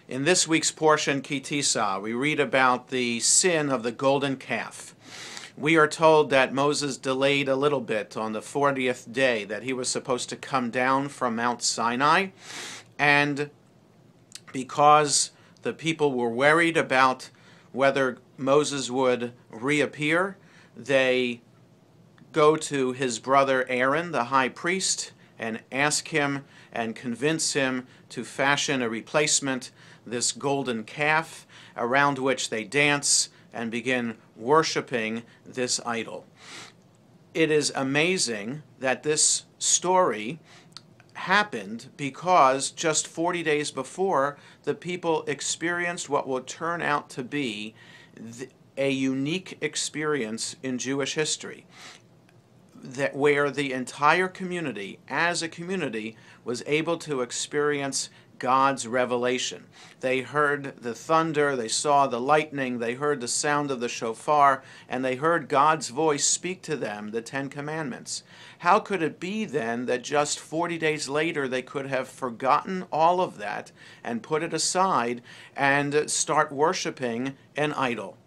In this week's portion, Tissa, we read about the sin of the golden calf. We are told that Moses delayed a little bit on the 40th day, that he was supposed to come down from Mount Sinai, and because the people were worried about whether Moses would reappear, they go to his brother Aaron, the high priest, and ask him and convince him to fashion a replacement, this golden calf, around which they dance and begin worshiping this idol. It is amazing that this story happened because just 40 days before, the people experienced what will turn out to be a unique experience in Jewish history, that where the entire community, as a community, was able to experience God's revelation. They heard the thunder, they saw the lightning, they heard the sound of the shofar, and they heard God's voice speak to them the 10 Commandments. How could it be then that just 40 days later they could have forgotten all of that and put it aside and start worshiping an idol?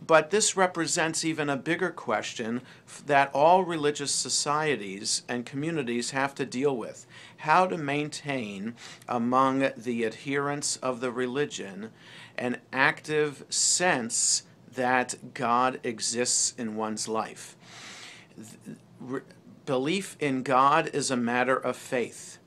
But this represents even a bigger question that all religious societies and communities have to deal with: how to maintain among the adherents of the religion an active sense that God exists in one's life. Belief in God is a matter of faith.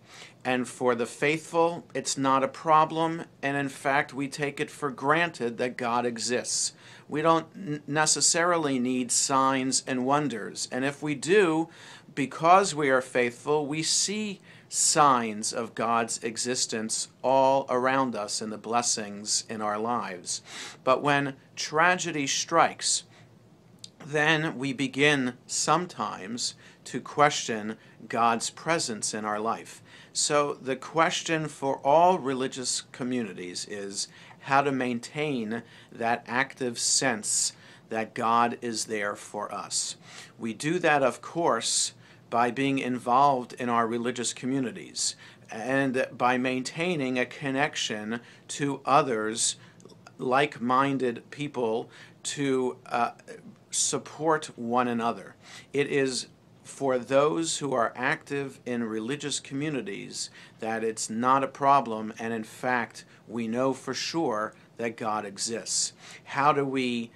And for the faithful, it's not a problem, and in fact, we take it for granted that God exists. We don't necessarily need signs and wonders, and if we do, because we are faithful, we see signs of God's existence all around us in the blessings in our lives. But when tragedy strikes, then we begin sometimes to question God's presence in our life. So the question for all religious communities is how to maintain that active sense that God is there for us. We do that, of course, by being involved in our religious communities and by maintaining a connection to others, like-minded people, to support one another. It is for those who are active in religious communities that it's not a problem, and in fact, we know for sure that God exists. How do we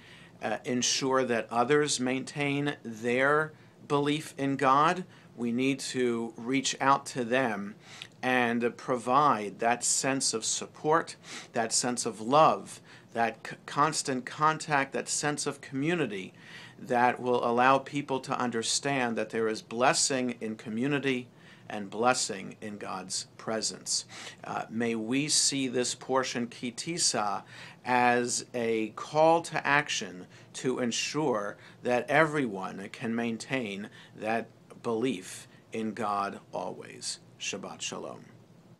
ensure that others maintain their belief in God? We need to reach out to them and provide that sense of support, that sense of love, that constant contact, that sense of community that will allow people to understand that there is blessing in community and blessing in God's presence. May we see this portion, Tissa, as a call to action to ensure that everyone can maintain that belief in God always. Shabbat Shalom.